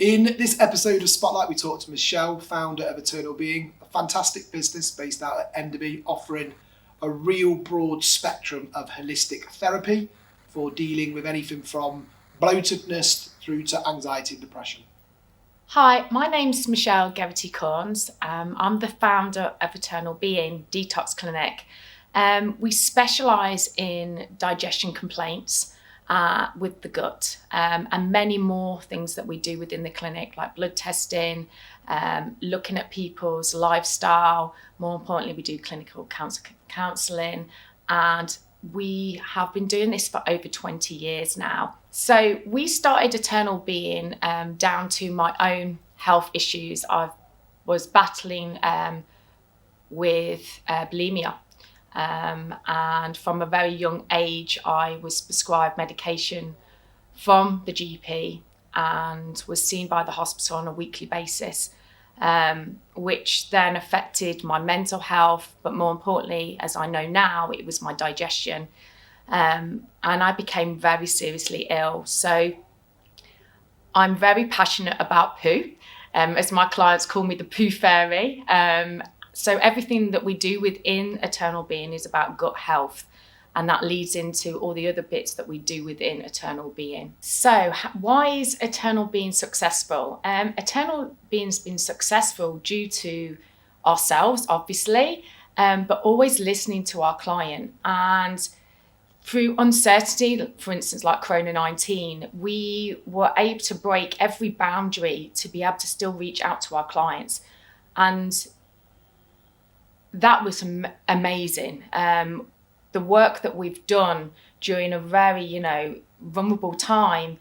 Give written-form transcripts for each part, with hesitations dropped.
In this episode of Spotlight, we talked to Michelle, founder of EternalBeing, a fantastic business based out at Enderby, offering a real broad spectrum of holistic therapy for dealing with anything from bloatedness through to anxiety and depression. Hi, my name's Michelle Geraghty-Corns. I'm the founder of EternalBeing Detox Clinic. We specialise in digestion complaints with the gut and many more things that we do within the clinic, like blood testing, looking at people's lifestyle. More importantly, we do clinical counselling, and we have been doing this for over 20 years now. So we started EternalBeing down to my own health issues. I was battling with bulimia. And from a very young age, I was prescribed medication from the GP and was seen by the hospital on a weekly basis, which then affected my mental health. But more importantly, as I know now, it was my digestion. And I became very seriously ill. So I'm very passionate about poo, as my clients call me the poo fairy. So everything that we do within EternalBeing is about gut health, and that leads into all the other bits that we do within EternalBeing. So why is EternalBeing successful? EternalBeing's been successful due to ourselves, obviously, but always listening to our client. And through uncertainty, for instance, like Corona-19, we were able to break every boundary to be able to still reach out to our clients. And that was amazing. The work that we've done during a very, vulnerable time,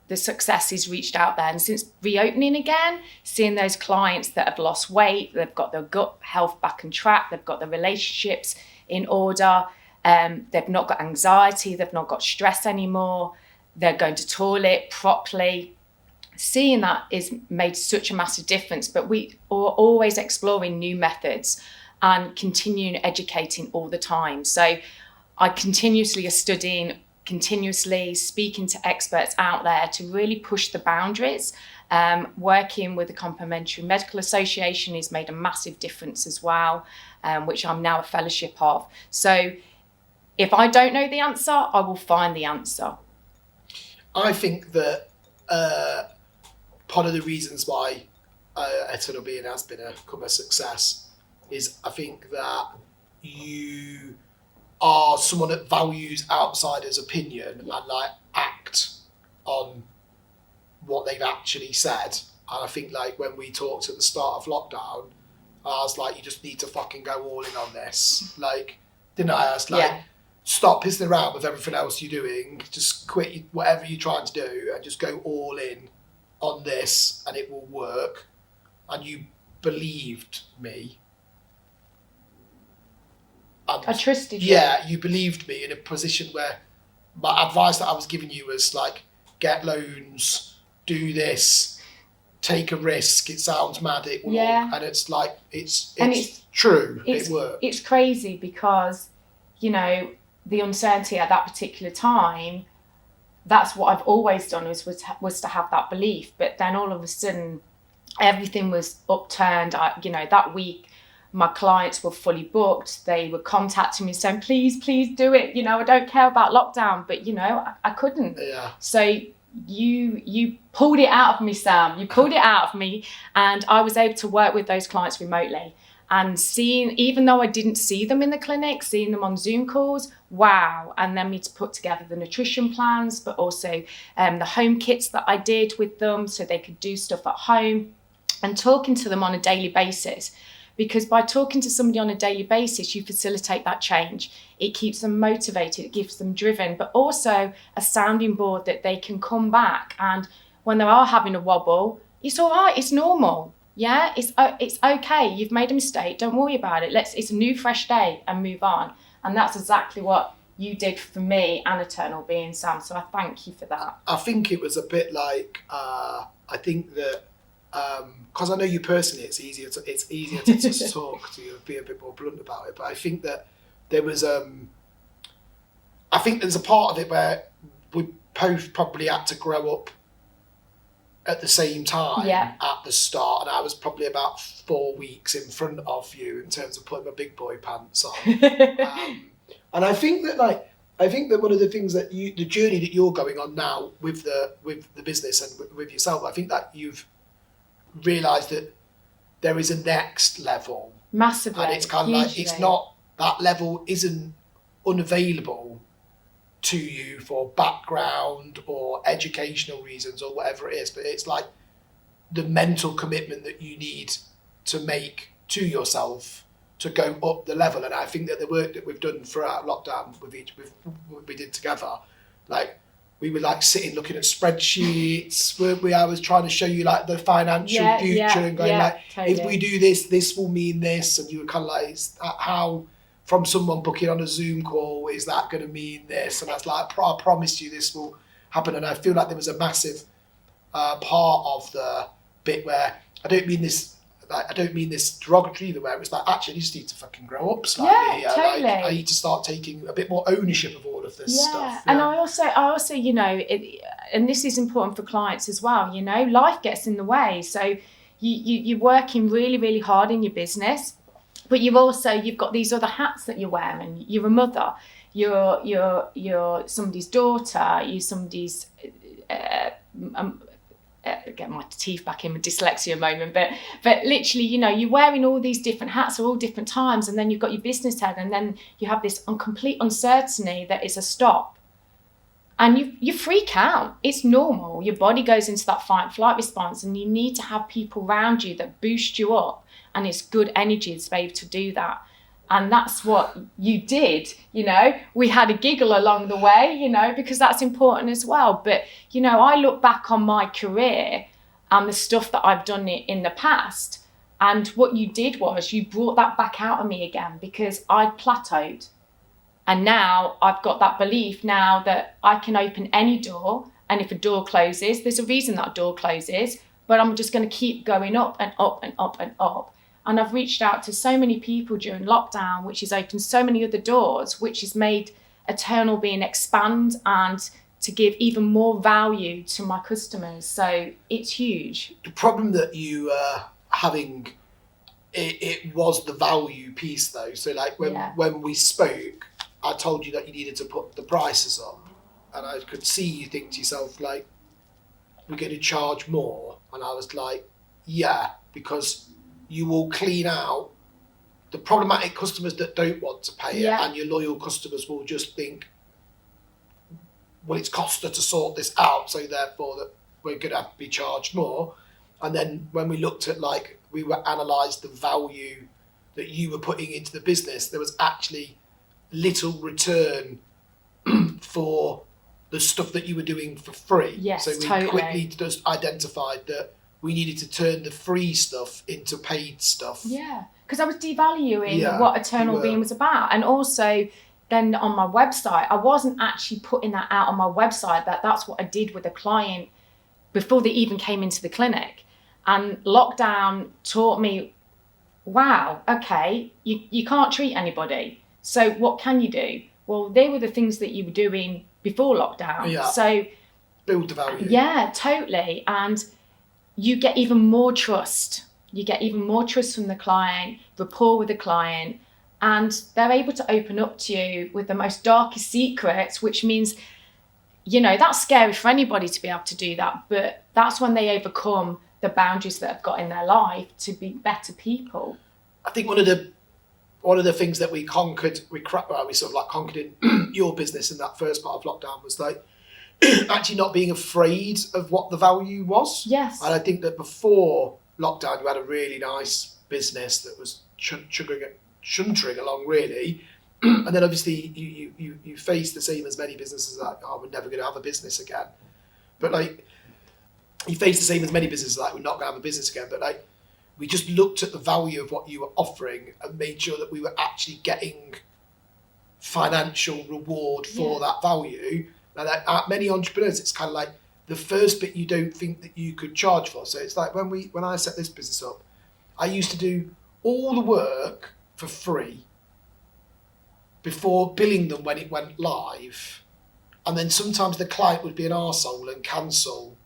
the success is reached out there. And since reopening again, seeing those clients that have lost weight, they've got their gut health back on track, they've got their relationships in order, they've not got anxiety, they've not got stress anymore, they're going to toilet properly. Seeing that is made such a massive difference, but we are always exploring new methods and continuing educating all the time. So I continuously are studying, continuously speaking to experts out there to really push the boundaries. Working with the Complementary Medical Association has made a massive difference as well, which I'm now a fellowship of. So if I don't know the answer, I will find the answer. I think that part of the reasons why EternalBeing has become a success is I think that you are someone that values outsiders' opinion and act on what they've actually said. And I think when we talked at the start of lockdown, I was like, you just need to fucking go all in on this. Didn't I? I was stop pissing around with everything else you're doing. Just quit whatever you're trying to do and just go all in on this and it will work. And you believed me. And I trusted you. Yeah, you believed me in a position where my advice that I was giving you was get loans, do this, take a risk. It sounds mad, it will, and it's it's true. It works. It's crazy because the uncertainty at that particular time. That's what I've always done was to have that belief, but then all of a sudden, everything was upturned. That week, my clients were fully booked. They were contacting me saying, please do it. I don't care about lockdown, but I couldn't. Yeah. So you pulled it out of me, Sam. You pulled it out of me, and I was able to work with those clients remotely. And even though I didn't see them in the clinic, seeing them on Zoom calls, wow. And then me to put together the nutrition plans, but also the home kits that I did with them so they could do stuff at home, and talking to them on a daily basis. Because by talking to somebody on a daily basis, you facilitate that change. It keeps them motivated, it gives them driven, but also a sounding board that they can come back. And when they are having a wobble, it's all right, it's normal. Yeah, it's okay. You've made a mistake. Don't worry about it. It's a new, fresh day and move on. And that's exactly what you did for me and EternalBeing, Sam. So I thank you for that. I think it was a bit I think that because I know you personally, it's easier to just talk to you, be a bit more blunt about it. But I think that there was I think there's a part of it where we both probably had to grow up at the same time Yeah. at the start, and I was probably about 4 weeks in front of you in terms of putting my big boy pants on. And I think that one of the things that the journey that you're going on now with the business and with yourself, I think that you've realised that there is a next level. Massively. And it's kind of like, it's not, that level isn't unavailable to you for background or educational reasons or whatever it is, but it's like the mental commitment that you need to make to yourself to go up the level. And I think that the work that we've done throughout lockdown with what we did together, like we were like sitting looking at spreadsheets where I was trying to show you like the financial future and going totally. If we do this will mean this, and you were kind of like, how from someone booking on a Zoom call, is that going to mean this? And I was like, I promise you this will happen. And I feel like there was a massive part of the bit where I don't mean this derogatory either, where it was like, actually, you just need to fucking grow up slightly. Yeah, totally. Like, I need to start taking a bit more ownership of all of this stuff. Yeah, and I also, you know, and this is important for clients as well. You know, life gets in the way, so you're working really, really hard in your business, but you've got these other hats that you're wearing. You're a mother. You're somebody's daughter. You're somebody's. Get my teeth back in with dyslexia moment, but literally, you know, you're wearing all these different hats at all different times, and then you've got your business head, and then you have this complete uncertainty that is a stop, and you freak out. It's normal. Your body goes into that fight and flight response, and you need to have people around you that boost you up, and it's good energy to be able to do that. And that's what you did, you know. We had a giggle along the way, you know, because that's important as well. But, you know, I look back on my career and the stuff that I've done in the past. And what you did was you brought that back out of me again, because I'd plateaued. And now I've got that belief now that I can open any door. And if a door closes, there's a reason that door closes. But I'm just going to keep going up and up and up and up. And I've reached out to so many people during lockdown, which has opened so many other doors, which has made EternalBeing expand and to give even more value to my customers. So it's huge. The problem that you are having, it was the value piece though. So like when we spoke, I told you that you needed to put the prices up, and I could see you think to yourself like, we're going to charge more. And I was like, yeah, because you will clean out the problematic customers that don't want to pay it, and your loyal customers will just think, well, it's cost her to sort this out, so therefore that we're going to have to be charged more. And then when we looked at, like, we were analysed the value that you were putting into the business, there was actually little return for the stuff that you were doing for free. Yes, so we quickly just identified that we needed to turn the free stuff into paid stuff. Yeah, because I was devaluing what EternalBeing was about. And also then on my website, I wasn't actually putting that out on my website, that's what I did with a client before they even came into the clinic. And lockdown taught me, wow, okay, you can't treat anybody. So what can you do? Well, they were the things that you were doing before lockdown. Yeah. So build the value. Yeah, totally. And you get even more trust. You get even more trust from the client, rapport with the client, and they're able to open up to you with the most darkest secrets, which means, you know, that's scary for anybody to be able to do that, but that's when they overcome the boundaries that they've got in their life to be better people. I think one of the things that we conquered, we sort of like conquered in your business in that first part of lockdown was like, actually not being afraid of what the value was. Yes. And I think that before lockdown, you had a really nice business that was chuntering along really. And then obviously you face the same as many businesses like, oh, we're never going to have a business again. But like, you face the same as many businesses like, we're not going to have a business again. But like, we just looked at the value of what you were offering and made sure that we were actually getting financial reward for that value. And at many entrepreneurs, it's kind of like the first bit you don't think that you could charge for. So it's like when I set this business up, I used to do all the work for free before billing them when it went live. And then sometimes the client would be an arsehole and cancel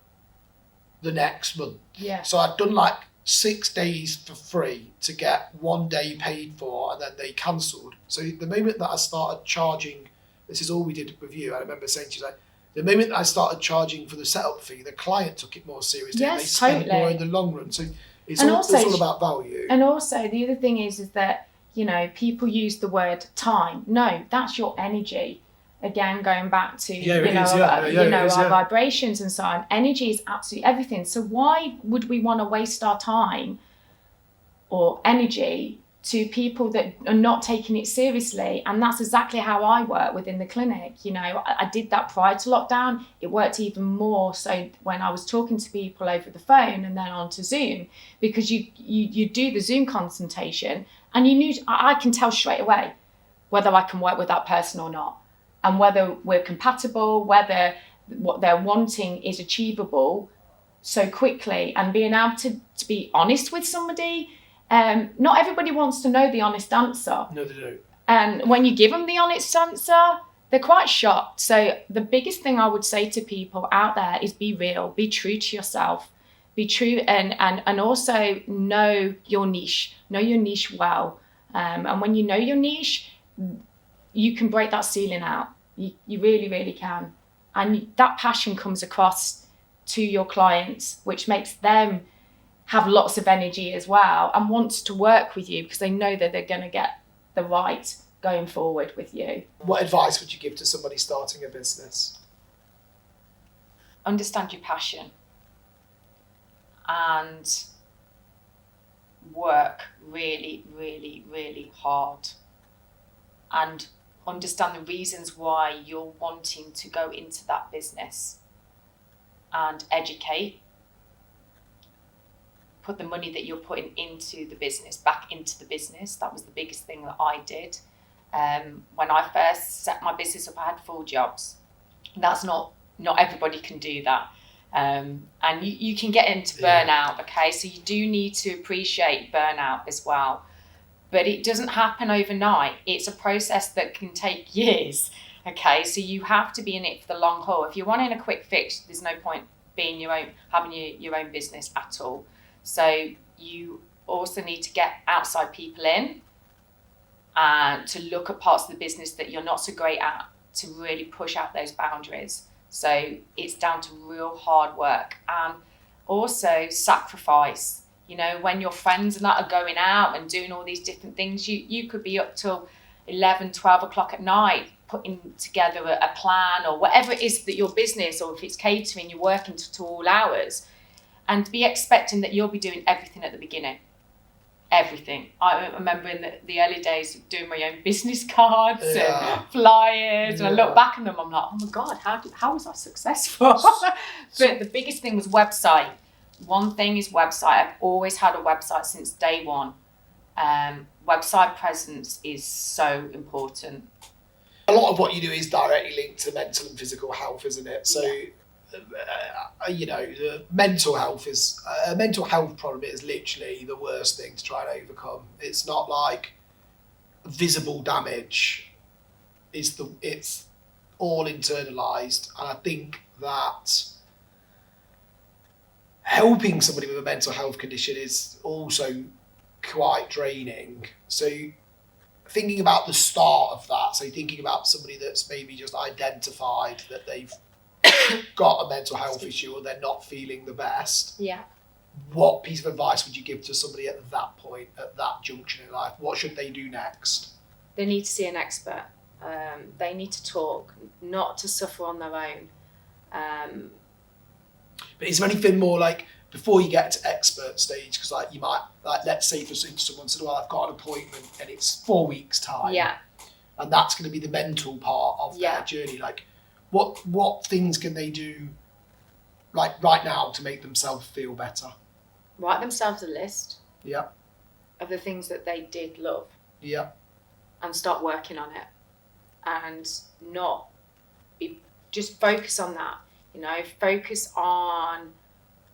the next month. Yeah. So I'd done like 6 days for free to get 1 day paid for, and then they cancelled. So the moment that I started charging, this is all we did with you, I remember saying to you, like, the moment that I started charging for the setup fee, the client took it more seriously. Yes, and they spent totally. more in the long run. So it's And all, also, it's all about value. And also the other thing is that, you know, people use the word time. No, that's your energy. Again, going back to our vibrations and so on. Energy is absolutely everything. So why would we want to waste our time or energy to people that are not taking it seriously? And that's exactly how I work within the clinic. You know, I did that prior to lockdown. It worked even more so when I was talking to people over the phone and then onto Zoom, because you do the Zoom consultation and I can tell straight away whether I can work with that person or not, and whether we're compatible, whether what they're wanting is achievable so quickly, and being able to be honest with somebody. Not everybody wants to know the honest answer. No, they don't. And when you give them the honest answer, they're quite shocked. So the biggest thing I would say to people out there is be real, be true to yourself, be true, and also know your niche well. And when you know your niche, you can break that ceiling out. You really, really can. And that passion comes across to your clients, which makes them have lots of energy as well and wants to work with you because they know that they're going to get the right going forward with you. What advice would you give to somebody starting a business? Understand your passion and work really, really, really hard, and understand the reasons why you're wanting to go into that business, and educate. Put the money that you're putting into the business back into the business. That was the biggest thing that I did. When I first set my business up, I had 4 jobs. That's not everybody can do that. And you can get into burnout, okay? So you do need to appreciate burnout as well. But it doesn't happen overnight. It's a process that can take years, okay? So you have to be in it for the long haul. If you're wanting a quick fix, there's no point being having your own business at all. So you also need to get outside people in and to look at parts of the business that you're not so great at, to really push out those boundaries. So it's down to real hard work and also sacrifice. You know, when your friends and that are going out and doing all these different things, you could be up till 11, 12 o'clock at night putting together a plan or whatever it is that your business, or if it's catering, you're working to all hours. And be expecting that you'll be doing everything at the beginning. Everything. I remember in the early days doing my own business cards and flyers. And I look back on them, I'm like, oh my God, how was I successful? But the biggest thing was website. One thing is website. I've always had a website since day one. Website presence is so important. A lot of what you do is directly linked to mental and physical health, isn't it? So. Yeah. The mental health problem is literally the worst thing to try and overcome. It's not like visible damage. It's all internalized, and I think that helping somebody with a mental health condition is also quite draining. So thinking about the start of that, so thinking about somebody that's maybe just identified that they've got a mental health issue or they're not feeling the best. Yeah. What piece of advice would you give to somebody at that point, at that junction in life? What should they do next? They need to see an expert. They need to talk, not to suffer on their own. But is there anything more like before you get to expert stage? Because like you might, like let's say for someone said, well, I've got an appointment and it's 4 weeks time. Yeah. And that's going to be the mental part of their journey. Like, what things can they do, like right now, to make themselves feel better? Write themselves a list. Yeah. Of the things that they did love. Yeah. And start working on it, and just focus on that. You know, focus on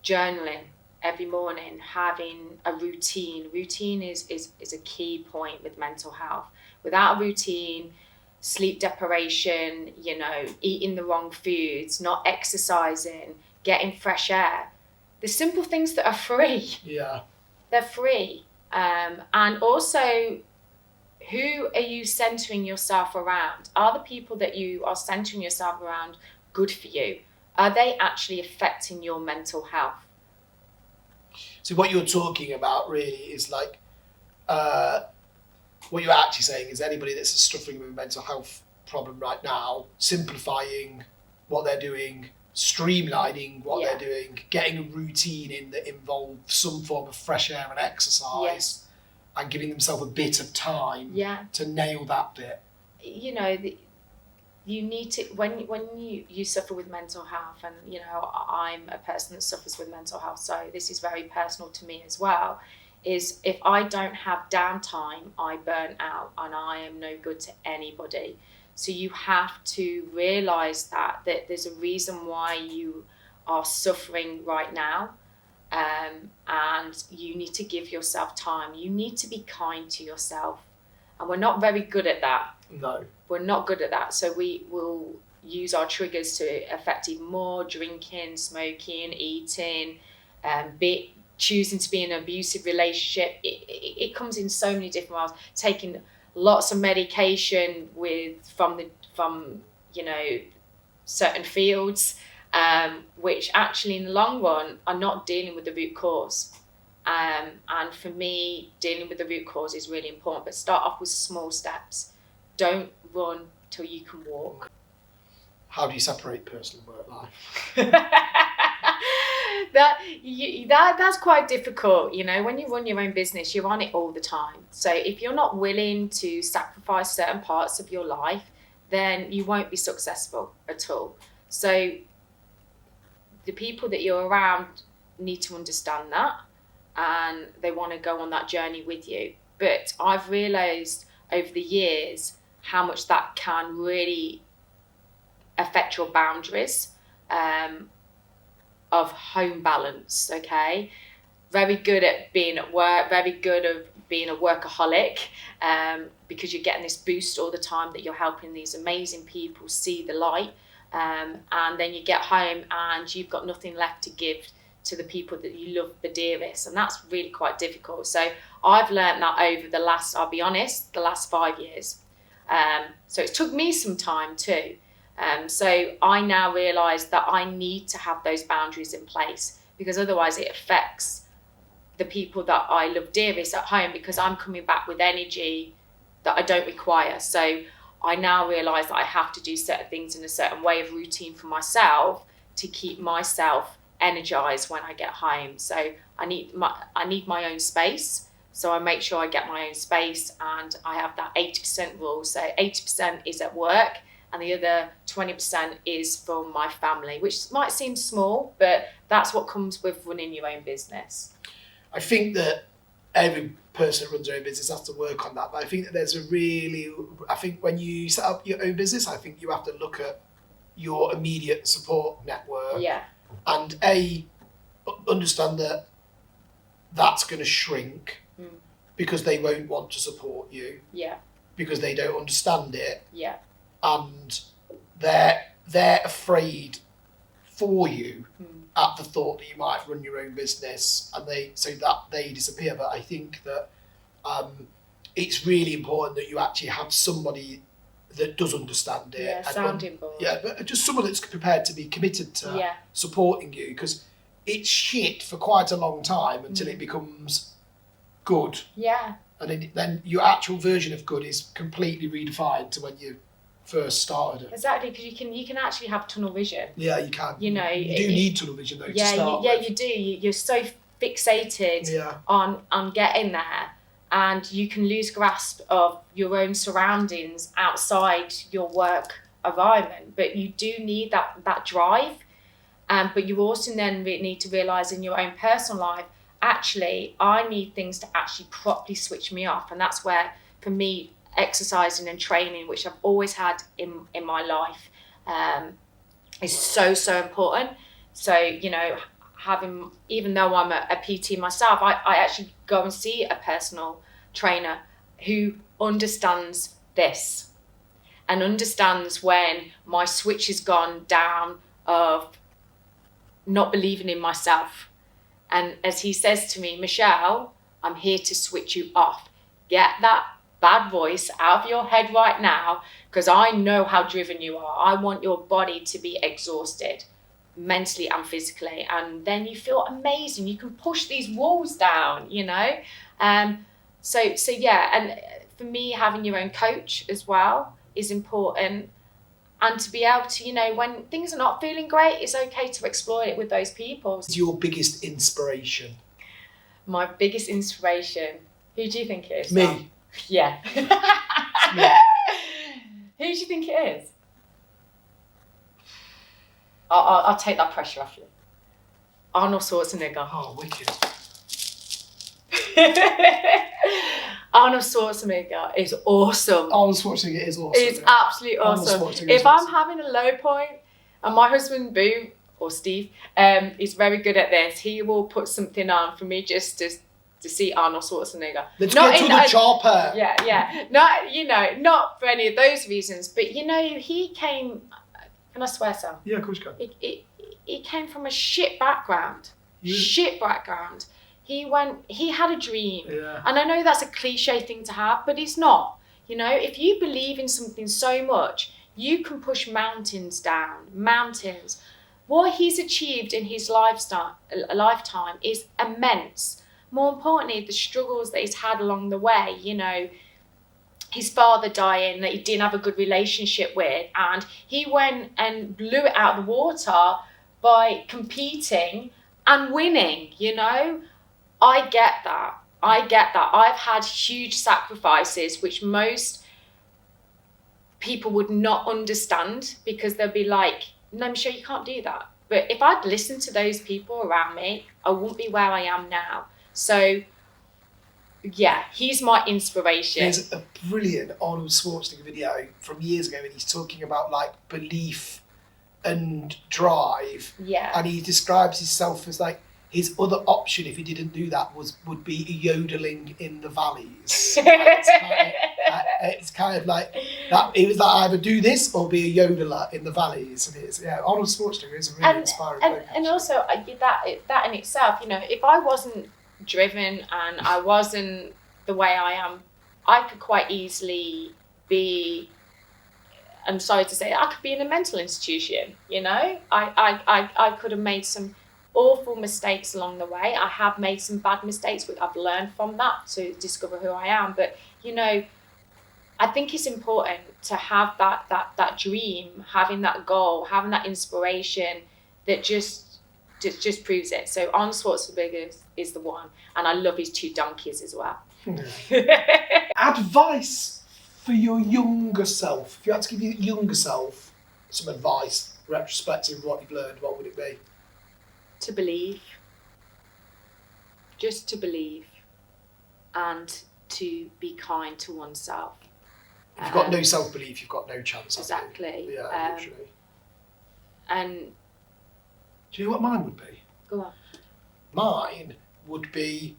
journaling every morning, having a routine. Routine is a key point with mental health. Without a routine, sleep deprivation, eating the wrong foods, not exercising, getting fresh air, the simple things that are free. Yeah. They're free. And also, who are you centering yourself around? Are the people that you are centering yourself around good for you? Are they actually affecting your mental health? So what you're talking about really is like, what you're actually saying is anybody that's suffering with a mental health problem right now, simplifying what they're doing, streamlining what they're doing, getting a routine in that involves some form of fresh air and exercise, and giving themselves a bit of time to nail that bit. You know, you need to, when you suffer with mental health, and you know, I'm a person that suffers with mental health, so this is very personal to me as well, is if I don't have downtime, I burn out and I am no good to anybody. So you have to realise that there's a reason why you are suffering right now, and you need to give yourself time. You need to be kind to yourself, and we're not very good at that. No. We're not good at that. So we will use our triggers to affect even more: drinking, smoking, eating, choosing to be in an abusive relationship. It comes in so many different ways. Taking lots of medication from you know, certain fields, which actually in the long run are not dealing with the root cause. And for me, dealing with the root cause is really important. But start off with small steps. Don't run till you can walk. How do you separate personal and work life? That's quite difficult. You know, when you run your own business, you're on it all the time. So if you're not willing to sacrifice certain parts of your life, then you won't be successful at all. So the people that you're around need to understand that, and they want to go on that journey with you. But I've realised over the years how much that can really affect your boundaries of home balance. Okay, very good at being at work, very good at being a workaholic, because you're getting this boost all the time that you're helping these amazing people see the light, and then you get home and you've got nothing left to give to the people that you love the dearest, and that's really quite difficult. So I've learned that over the last 5 years. So it took me some time too. So I now realise that I need to have those boundaries in place, because otherwise it affects the people that I love dearest at home, because I'm coming back with energy that I don't require. So I now realise that I have to do certain things in a certain way of routine for myself to keep myself energized when I get home. So I need my own space. So I make sure I get my own space, and I have that 80% rule. So 80% is at work, and the other 20% is for my family, which might seem small, but that's what comes with running your own business. I think that every person that runs their own business has to work on that. But I think that I think when you set up your own business, I think you have to look at your immediate support network. Yeah. And understand that that's going to shrink because they won't want to support you. Yeah. Because they don't understand it. Yeah. And they're afraid for you at the thought that you might run your own business, and they disappear. But I think that it's really important that you actually have somebody that does understand it. Yeah, sounding board. Yeah, but just someone that's prepared to be committed to supporting you, because it's shit for quite a long time until it becomes good. Yeah. And then your actual version of good is completely redefined to when you first started it. Exactly, because you can actually have tunnel vision. Yeah, you can. You know, you do need tunnel vision though to start with. You do. You're so fixated on getting there, and you can lose grasp of your own surroundings outside your work environment. But you do need that drive, but you also then need to realise in your own personal life, actually, I need things to actually properly switch me off. And that's where, for me, exercising and training, which I've always had in my life, is so important. So, you know, even though I'm a PT myself, I actually go and see a personal trainer who understands this and understands when my switch has gone down of not believing in myself. And as he says to me, Michelle, I'm here to switch you off. Get that bad voice out of your head right now, because I know how driven you are. I want your body to be exhausted, mentally and physically. And then you feel amazing. You can push these walls down, you know? So yeah, and for me, having your own coach as well is important. And to be able to, you know, when things are not feeling great, it's okay to explore it with those people. What's your biggest inspiration? My biggest inspiration, who do you think it is? Me. Sam? Yeah. Me. Who do you think it is? I'll take that pressure off you. Arnold Schwarzenegger. Oh, wicked. Arnold Schwarzenegger is awesome. Arnold Schwarzenegger is awesome. It's absolutely awesome. If I'm having a low point, and my husband Boo, or Steve, is very good at this, he will put something on for me just to see Arnold Schwarzenegger. Let's get to the chopper. Yeah. Not for any of those reasons, but you know, he came, can I swear, Sam? Yeah, of course you can. He came from a shit background. He had a dream. Yeah. And I know that's a cliche thing to have, but it's not. You know, if you believe in something so much, you can push mountains down. What he's achieved in his lifetime is immense. More importantly, the struggles that he's had along the way, you know, his father dying that he didn't have a good relationship with, and he went and blew it out of the water by competing and winning, you know. I get that. I've had huge sacrifices which most people would not understand, because they'll be like, no, Michelle, you can't do that. But if I'd listened to those people around me, I wouldn't be where I am now. So, yeah, he's my inspiration. There's a brilliant Arnold Schwarzenegger video from years ago, and he's talking about like belief and drive. Yeah. And he describes himself as like, his other option, if he didn't do that, would be yodeling in the valleys. It's kind of like that. It was like, either do this or be a yodeler in the valleys. And it's, yeah, Arnold Schwarzenegger is a really inspiring bloke, and also that in itself, you know, if I wasn't driven and I wasn't the way I am, I could quite easily be, I'm sorry to say, I could be in a mental institution. You know, I could have made some awful mistakes along the way. I have made some bad mistakes, but I've learned from that to discover who I am. But you know, I think it's important to have that dream, having that goal, having that inspiration that just proves it. So Arnold Schwarzenegger is the one, and I love his two donkeys as well. Advice for your younger self. If you had to give your younger self some advice, retrospective of what you've learned, what would it be? To believe, just to believe, and to be kind to oneself. If you've got no self-belief, you've got no chance. Exactly. Yeah, literally. And do you know what mine would be? Go on. Mine would be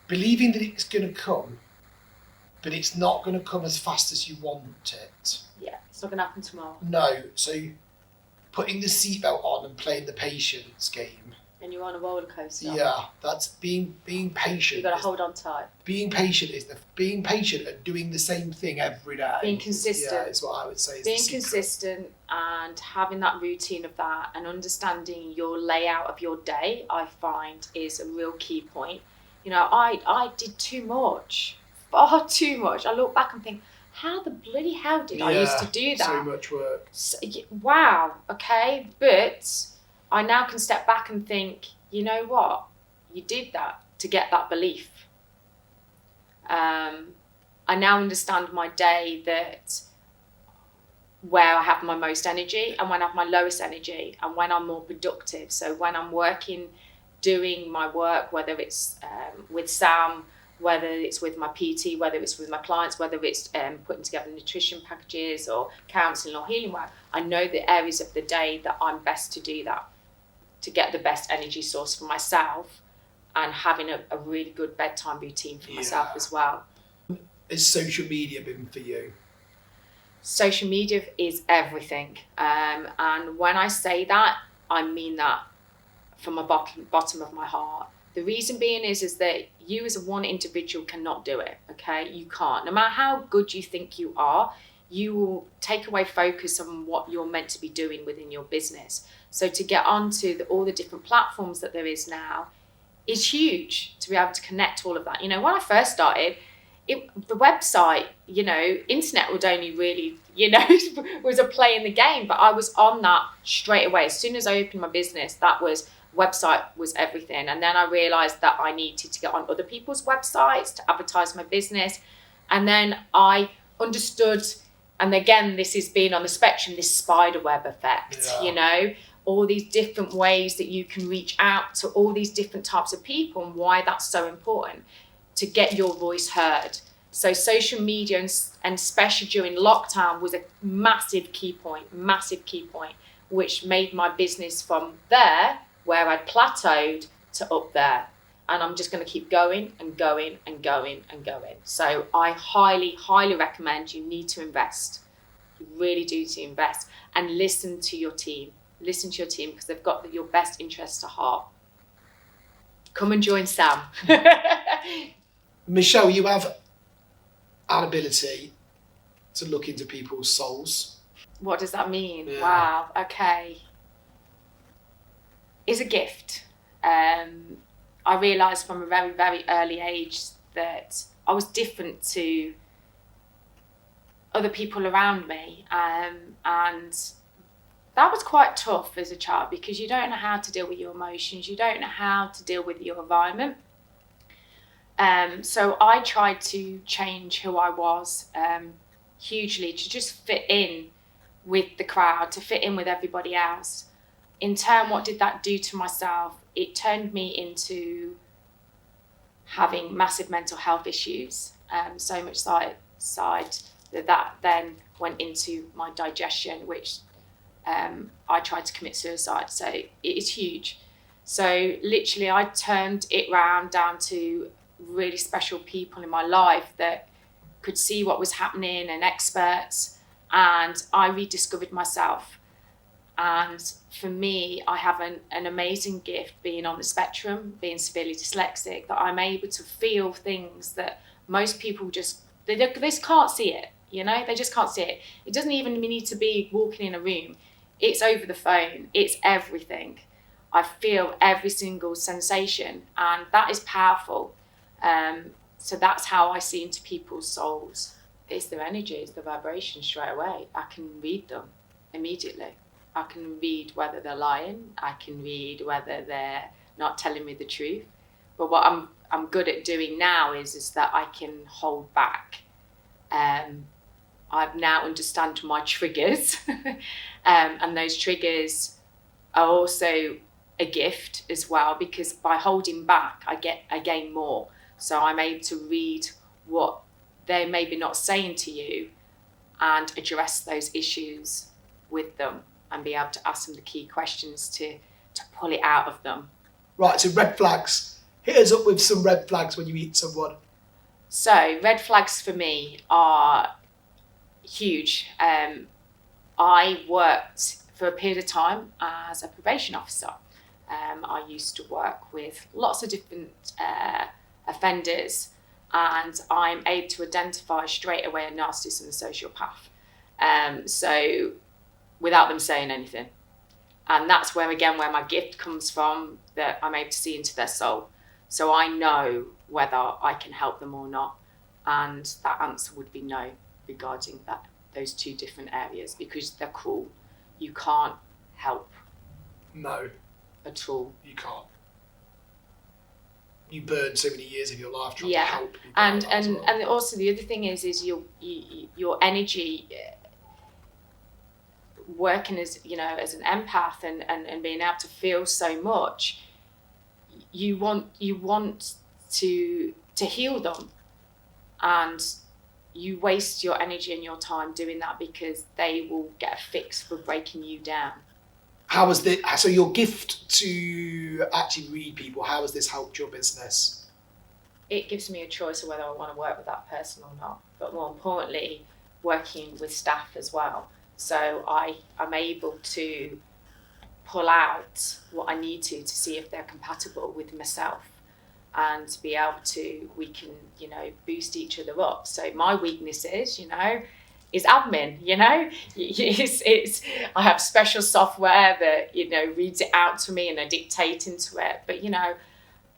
believing that it's going to come, but it's not going to come as fast as you want it. Yeah, it's not going to happen tomorrow. No, so putting the seatbelt on and playing the patience game. And you're on a roller coaster. Yeah, that's being patient. You've got to hold on tight. Being patient and doing the same thing every day. Being consistent. Yeah, is what I would say. Being consistent and having that routine of that, and understanding your layout of your day, I find is a real key point. You know, I did too much, far too much. I look back and think, how the bloody hell did I used to do that? So much work. Wow, okay, but I now can step back and think, you know what? You did that to get that belief. I now understand my day, that where I have my most energy and when I have my lowest energy and when I'm more productive. So when I'm working, doing my work, whether it's with Sam, whether it's with my PT, whether it's with my clients, whether it's putting together nutrition packages or counselling or healing work, I know the areas of the day that I'm best to do that, to get the best energy source for myself, and having a really good bedtime routine for myself as well. Has social media been for you? Social media is everything. And when I say that, I mean that from my bottom of my heart. The reason being is that you as a one individual cannot do it, okay? You can't. No matter how good you think you are, you will take away focus on what you're meant to be doing within your business. So to get onto all the different platforms that there is now is huge, to be able to connect all of that. You know, when I first started, the website, you know, internet would only really, you know, was a play in the game, but I was on that straight away. As soon as I opened my business, website was everything. And then I realized that I needed to get on other people's websites to advertise my business. And then I understood, and again, this is being on the spectrum, this spider web effect, you know, all these different ways that you can reach out to all these different types of people, and why that's so important to get your voice heard. So social media, and especially during lockdown, was a massive key point, which made my business from there, where I'd plateaued, to up there. And I'm just going to keep going and going and going and going. So I highly, highly recommend you need to invest. You really do to invest, and listen to your team. Listen to your team, because they've got your best interests at heart. Come and join Sam. Michelle, you have an ability to look into people's souls. What does that mean? Yeah. Wow, okay. It's a gift. I realised from a very, very early age that I was different to other people around me. And that was quite tough as a child, because you don't know how to deal with your emotions. You don't know how to deal with your environment. So I tried to change who I was hugely, to just fit in with the crowd, to fit in with everybody else. In turn, what did that do to myself? It turned me into having massive mental health issues, so much side that then went into my digestion, which I tried to commit suicide. So it is huge. So literally I turned it round down to really special people in my life that could see what was happening, and experts, and I rediscovered myself. And for me, I have an amazing gift, being on the spectrum, being severely dyslexic, that I'm able to feel things that most people they just can't see it, you know, they just can't see it. It doesn't even need to be walking in a room. It's over the phone, it's everything. I feel every single sensation, and that is powerful. So that's how I see into people's souls. It's their energy, it's the vibration straight away. I can read them immediately. I can read whether they're lying. I can read whether they're not telling me the truth. But what I'm good at doing now is that I can hold back. I now understand my triggers, and those triggers are also a gift as well, because by holding back, I gain more. So I'm able to read what they're maybe not saying to you, and address those issues with them, and be able to ask them the key questions to pull it out of them. Right, so red flags. Hit us up with some red flags when you meet someone. So red flags for me are huge. I worked for a period of time as a probation officer. I used to work with lots of different offenders, and I'm able to identify straight away a narcissist and a sociopath. So without them saying anything. And that's where my gift comes from, that I'm able to see into their soul. So I know whether I can help them or not. And that answer would be no, regarding those two different areas, because they're cruel. You can't help. No. At all. You can't. You burn so many years of your life trying to help people. And also the other thing is your energy, working as, you know, as an empath and being able to feel so much, you want to heal them, and you waste your energy and your time doing that, because they will get a fix for breaking you down. So your gift to actually read people, how has this helped your business? It gives me a choice of whether I want to work with that person or not, but more importantly, working with staff as well. So I'm able to pull out what I need to see if they're compatible with myself, and to be able to, we can, you know, boost each other up. So my weaknesses, you know, is admin, you know, it's I have special software that, you know, reads it out to me and I dictate into it. But, you know,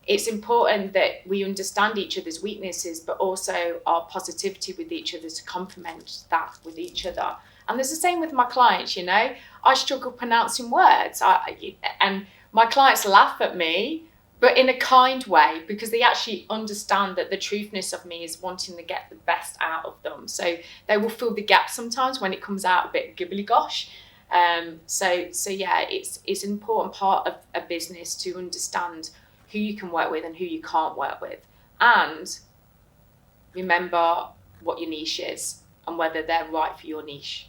it's important that we understand each other's weaknesses, but also our positivity with each other, to complement that with each other. And there's the same with my clients, you know. I struggle pronouncing words, and my clients laugh at me, but in a kind way, because they actually understand that the truthness of me is wanting to get the best out of them. So they will fill the gap sometimes when it comes out a bit gibbly gosh. So yeah, it's an important part of a business to understand who you can work with and who you can't work with, and remember what your niche is and whether they're right for your niche.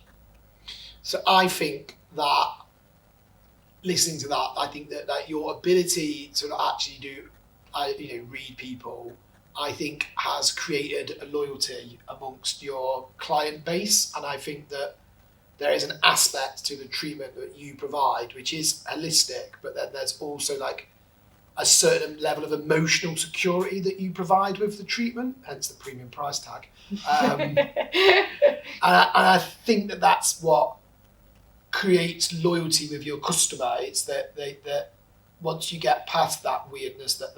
So I think that, listening to that, I think that your ability to actually read people, I think has created a loyalty amongst your client base. And I think that there is an aspect to the treatment that you provide which is holistic, but then there's also like a certain level of emotional security that you provide with the treatment, hence the premium price tag. And I think that that's what creates loyalty with your customer. It's that once you get past that weirdness, that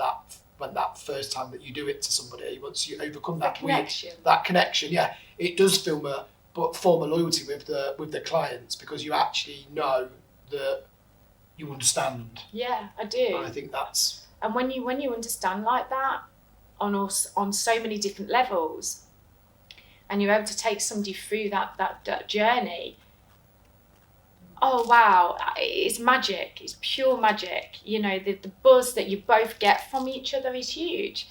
when that first time that you do it to somebody, once you overcome that connection, yeah, it does form a loyalty with the clients, because you actually know that you understand. Yeah, I do. And I think that's. And when you understand like that on so many different levels, and you're able to take somebody through that journey. Oh wow, it's magic. It's pure magic. You know, the buzz that you both get from each other is huge.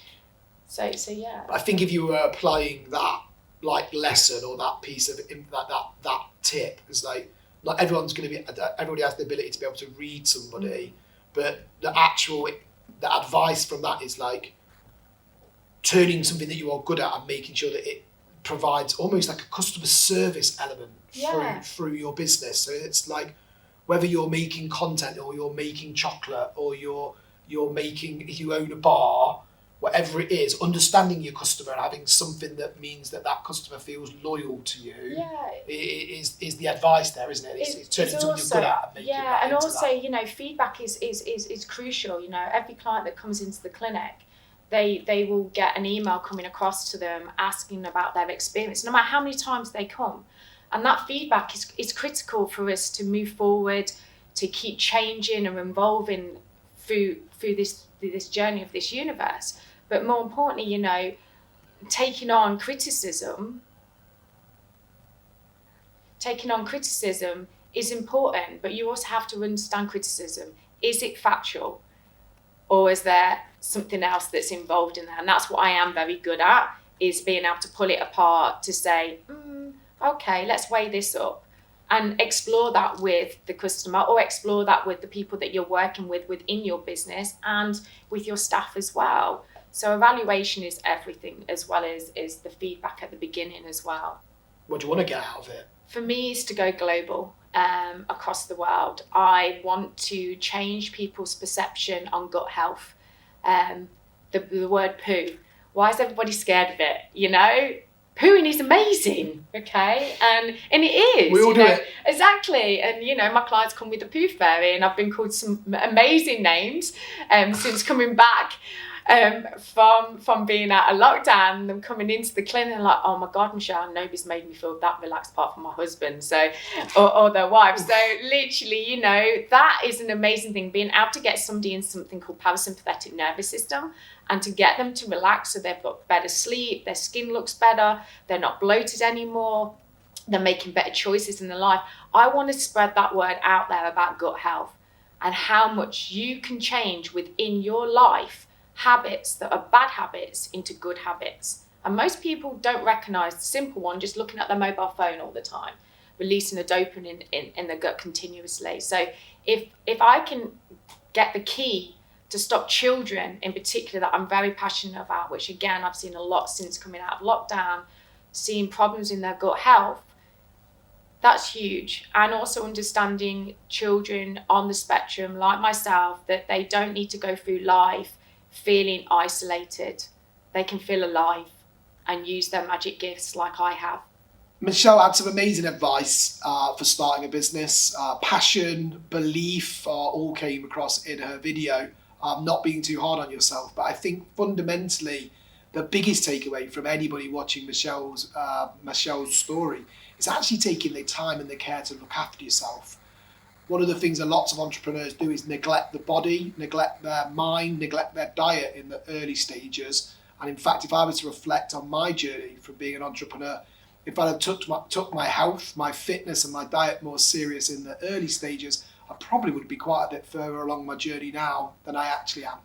So yeah. I think if you were applying that like lesson or that piece of that tip, is like, not everybody has the ability to be able to read somebody, but the advice from that is like turning something that you are good at and making sure that it provides almost like a customer service element through your business. So it's like, whether you're making content or you're making chocolate or you're making, if you own a bar, whatever it is, understanding your customer and having something that means that customer feels loyal to you is the advice there, isn't it? It's turning something you're good at and making that and into also that. You know, feedback is crucial. You know, every client that comes into the clinic, they will get an email coming across to them asking about their experience, no matter how many times they come. And that feedback is critical for us to move forward, to keep changing and evolving through this journey of this universe. But more importantly, you know, taking on criticism is important, but you also have to understand criticism. Is it factual? Or is there something else that's involved in there? And that's what I am very good at, is being able to pull it apart to say, okay, let's weigh this up, and explore that with the customer, or explore that with the people that you're working with within your business and with your staff as well. So evaluation is everything, as well as the feedback at the beginning as well. What do you want to get out of it? For me, is to go global, across the world. I want to change people's perception on gut health. The word poo. Why is everybody scared of it? You know? Pooing is amazing, okay? And it is. We all do it. Exactly. And, you know, my clients come with the poo fairy, and I've been called some amazing names since coming back from being out of lockdown, and them coming into the clinic and like, oh my God, Michelle, nobody's made me feel that relaxed apart from my husband, so or their wife. So literally, you know, that is an amazing thing, being able to get somebody in something called parasympathetic nervous system, and to get them to relax so they've got better sleep, their skin looks better, they're not bloated anymore, they're making better choices in their life. I want to spread that word out there about gut health and how much you can change within your life habits that are bad habits into good habits. And most people don't recognize the simple one, just looking at their mobile phone all the time, releasing a dopamine in the gut continuously. So if I can get the key to stop children in particular, that I'm very passionate about, which again I've seen a lot since coming out of lockdown, seeing problems in their gut health, That's huge. And also understanding children on the spectrum, like myself, that they don't need to go through life feeling isolated. They can feel alive and use their magic gifts like I have. Michelle had some amazing advice for starting a business. Passion, belief all came across in her video. Not being too hard on yourself. But I think fundamentally, the biggest takeaway from anybody watching Michelle's story is actually taking the time and the care to look after yourself. One of the things that lots of entrepreneurs do is neglect the body, neglect their mind, neglect their diet in the early stages. And in fact, if I was to reflect on my journey from being an entrepreneur, if I had took my health, my fitness and my diet more serious in the early stages, I probably would be quite a bit further along my journey now than I actually am.